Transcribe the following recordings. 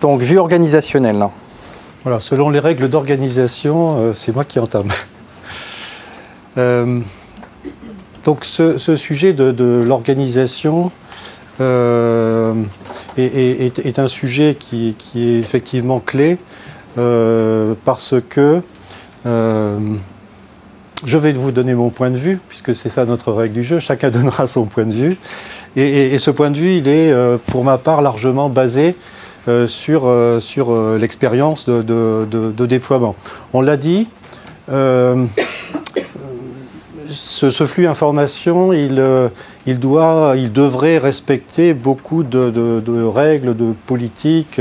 Donc, vue organisationnelle. Voilà, selon les règles d'organisation, c'est moi qui entame. Donc ce sujet de l'organisation est un sujet qui est effectivement clé parce que je vais vous donner mon point de vue, puisque c'est ça notre règle du jeu, chacun donnera son point de vue. Et ce point de vue, il est pour ma part largement basé sur l'expérience de déploiement. On l'a dit, ce flux information, il devrait respecter beaucoup de règles, de politiques,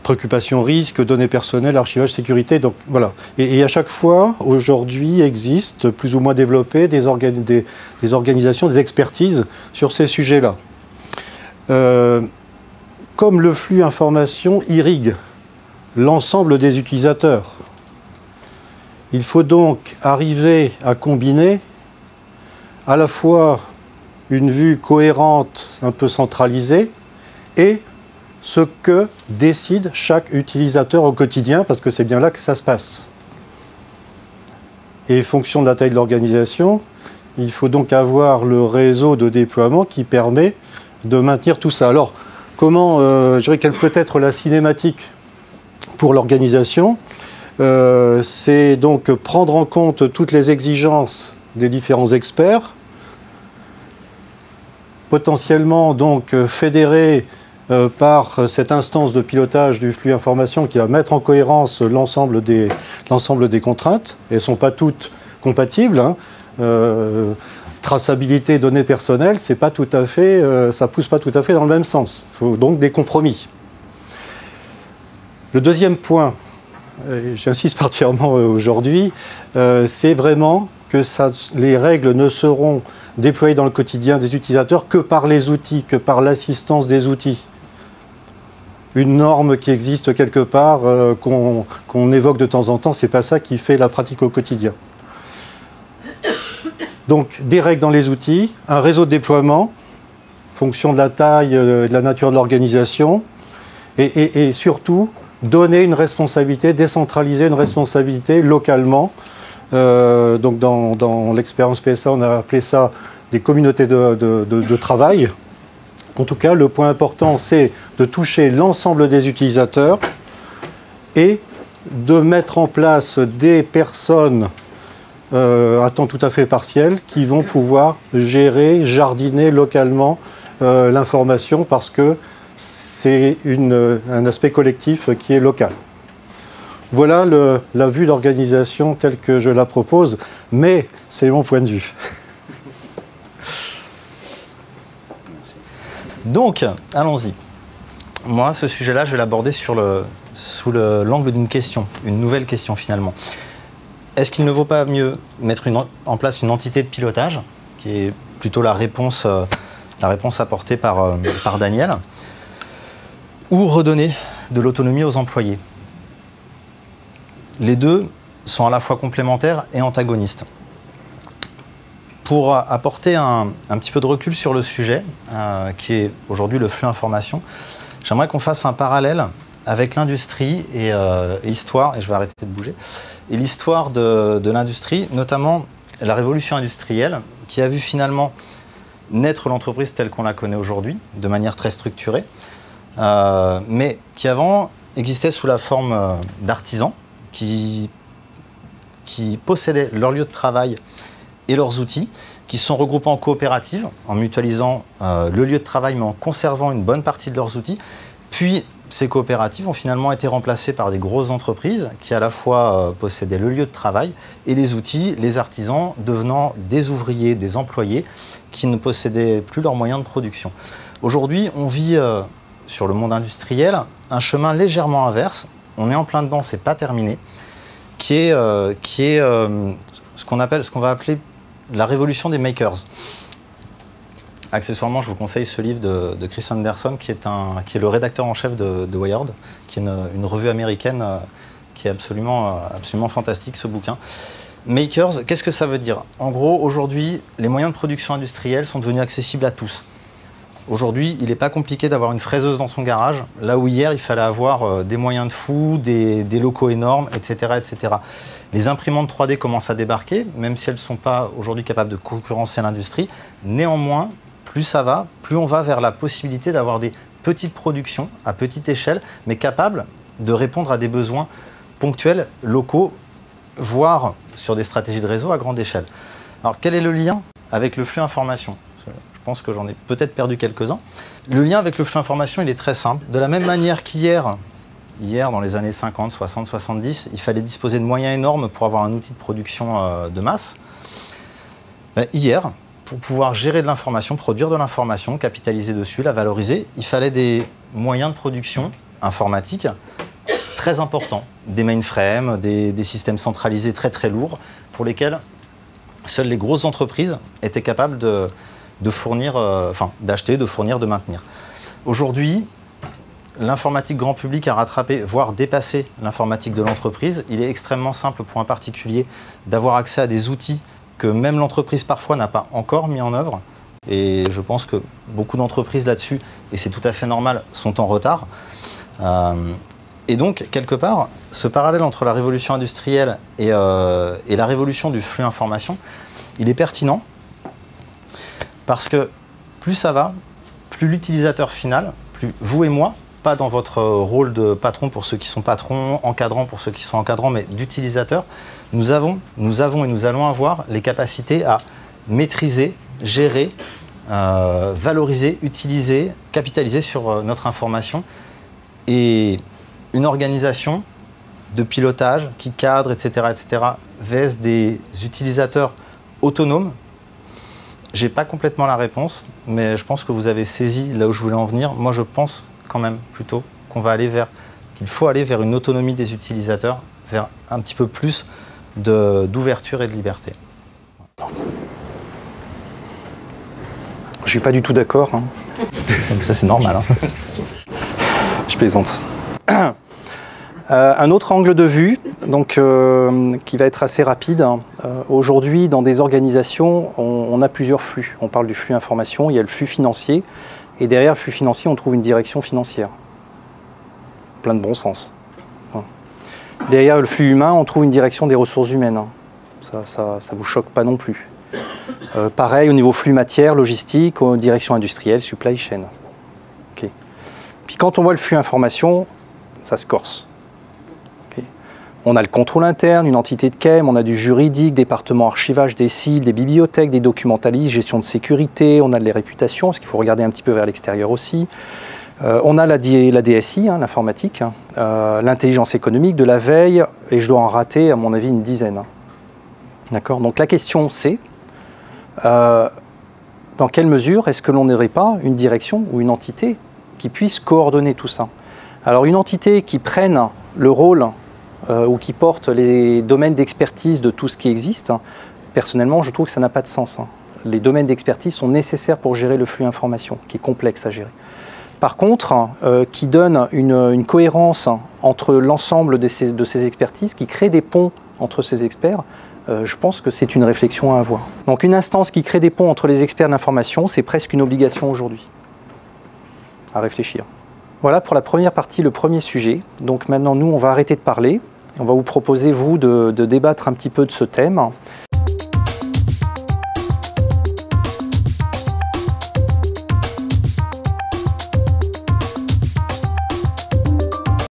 préoccupation risque, données personnelles, archivage, sécurité. Donc voilà. Et à chaque fois, aujourd'hui, existent plus ou moins développées des organisations, des expertises sur ces sujets-là. Comme le flux information irrigue l'ensemble des utilisateurs, il faut donc arriver à combiner à la fois une vue cohérente, un peu centralisée, et ce que décide chaque utilisateur au quotidien, parce que c'est bien là que ça se passe. Et fonction de la taille de l'organisation, il faut donc avoir le réseau de déploiement qui permet de maintenir tout ça. Alors, comment, je dirais, quelle peut être la cinématique pour l'organisation? C'est donc prendre en compte toutes les exigences des différents experts, potentiellement donc fédérer par cette instance de pilotage du flux information qui va mettre en cohérence l'ensemble des contraintes. Elles ne sont pas toutes compatibles. Hein. Traçabilité, données personnelles, c'est pas tout à fait, ça ne pousse pas tout à fait dans le même sens. Il faut donc des compromis. Le deuxième point, j'insiste particulièrement aujourd'hui, c'est vraiment que les règles ne seront déployées dans le quotidien des utilisateurs que par les outils, que par l'assistance des outils. Une norme qui existe quelque part, qu'on évoque de temps en temps, c'est pas ça qui fait la pratique au quotidien. Donc des règles dans les outils, un réseau de déploiement, fonction de la taille et de la nature de l'organisation, et surtout donner une responsabilité, décentraliser une responsabilité localement. Donc dans l'expérience PSA, on a appelé ça des communautés de travail. En tout cas, le point important, c'est de toucher l'ensemble des utilisateurs et de mettre en place des personnes à temps tout à fait partiel qui vont pouvoir gérer, jardiner localement l'information parce que c'est un aspect collectif qui est local. Voilà la vue d'organisation telle que je la propose, mais c'est mon point de vue. Donc, allons-y. Moi, ce sujet-là, je vais l'aborder sous l'angle d'une question, une nouvelle question finalement. Est-ce qu'il ne vaut pas mieux mettre en place une entité de pilotage, qui est plutôt la réponse apportée par Daniel, ou redonner de l'autonomie aux employés? Les deux sont à la fois complémentaires et antagonistes. Pour apporter un petit peu de recul sur le sujet, qui est aujourd'hui le flux information, j'aimerais qu'on fasse un parallèle avec l'industrie et l'histoire, et je vais arrêter de bouger, et l'histoire de l'industrie, notamment la révolution industrielle, qui a vu finalement naître l'entreprise telle qu'on la connaît aujourd'hui, de manière très structurée, mais qui avant existait sous la forme d'artisans qui possédaient leur lieu de travail et leurs outils, qui se sont regroupés en coopératives, en mutualisant le lieu de travail, mais en conservant une bonne partie de leurs outils. Puis, ces coopératives ont finalement été remplacées par des grosses entreprises qui, à la fois, possédaient le lieu de travail et les outils, les artisans devenant des ouvriers, des employés qui ne possédaient plus leurs moyens de production. Aujourd'hui, on vit, sur le monde industriel, un chemin légèrement inverse. On est en plein dedans, c'est pas terminé, qui est ce qu'on va appeler la révolution des makers. Accessoirement, je vous conseille ce livre de Chris Anderson, qui est le rédacteur en chef de Wired, qui est une revue américaine qui est absolument fantastique, ce bouquin. Makers, qu'est-ce que ça veut dire? En gros, aujourd'hui, les moyens de production industrielle sont devenus accessibles à tous. Aujourd'hui, il n'est pas compliqué d'avoir une fraiseuse dans son garage, là où hier, il fallait avoir des moyens de fou, des locaux énormes, etc., etc. Les imprimantes 3D commencent à débarquer, même si elles ne sont pas aujourd'hui capables de concurrencer l'industrie. Néanmoins, plus ça va, plus on va vers la possibilité d'avoir des petites productions à petite échelle, mais capables de répondre à des besoins ponctuels, locaux, voire sur des stratégies de réseau à grande échelle. Alors, quel est le lien avec le flux information ? Je pense que j'en ai peut-être perdu quelques-uns. Le lien avec le flux information, il est très simple. De la même manière qu'hier, dans les années 50, 60, 70, il fallait disposer de moyens énormes pour avoir un outil de production de masse. Hier, pour pouvoir gérer de l'information, produire de l'information, capitaliser dessus, la valoriser, il fallait des moyens de production informatique très importants. Des mainframes, des systèmes centralisés très très lourds, pour lesquels seules les grosses entreprises étaient capables de fournir, d'acheter, de fournir, de maintenir. Aujourd'hui, l'informatique grand public a rattrapé, voire dépassé l'informatique de l'entreprise. Il est extrêmement simple pour un particulier d'avoir accès à des outils que même l'entreprise parfois n'a pas encore mis en œuvre. Et je pense que beaucoup d'entreprises là-dessus, et c'est tout à fait normal, sont en retard. Et donc, quelque part, ce parallèle entre la révolution industrielle et la révolution du flux information, il est pertinent. Parce que plus ça va, plus l'utilisateur final, plus vous et moi, pas dans votre rôle de patron pour ceux qui sont patrons, encadrant pour ceux qui sont encadrants, mais d'utilisateur, nous avons et nous allons avoir les capacités à maîtriser, gérer, valoriser, utiliser, capitaliser sur notre information. Et une organisation de pilotage qui cadre, etc., vs des utilisateurs autonomes. Je n'ai pas complètement la réponse, mais je pense que vous avez saisi là où je voulais en venir. Moi, je pense quand même plutôt qu'il faut aller vers une autonomie des utilisateurs, vers un petit peu plus d'ouverture et de liberté. Je ne suis pas du tout d'accord. Hein. Ça, c'est normal. Hein. Je plaisante. Un autre angle de vue, donc, qui va être assez rapide. Aujourd'hui, dans des organisations, on a plusieurs flux. On parle du flux information, il y a le flux financier. Et derrière le flux financier, on trouve une direction financière. Plein de bon sens. Derrière le flux humain, on trouve une direction des ressources humaines. Ça vous choque pas non plus. Pareil, au niveau flux matière, logistique, direction industrielle, supply chain. Okay. Puis quand on voit le flux information, ça se corse. On a le contrôle interne, une entité de KEM, on a du juridique, département archivage, des SIL, des bibliothèques, des documentalistes, gestion de sécurité, on a les réputations, parce qu'il faut regarder un petit peu vers l'extérieur aussi. On a la DSI, hein, l'informatique, l'intelligence économique, de la veille, et je dois en rater, à mon avis, une dizaine. D'accord ? Donc la question c'est, dans quelle mesure est-ce que l'on n'aurait pas une direction ou une entité qui puisse coordonner tout ça ? Alors une entité qui prenne le rôle ou qui porte les domaines d'expertise de tout ce qui existe, personnellement, je trouve que ça n'a pas de sens. Les domaines d'expertise sont nécessaires pour gérer le flux information, qui est complexe à gérer. Par contre, qui donne une cohérence entre l'ensemble de ces expertises, qui crée des ponts entre ces experts, je pense que c'est une réflexion à avoir. Donc une instance qui crée des ponts entre les experts de l'information, c'est presque une obligation aujourd'hui. À réfléchir. Voilà pour la première partie, le premier sujet. Donc maintenant, nous, on va arrêter de parler. On va vous proposer, vous, de débattre un petit peu de ce thème.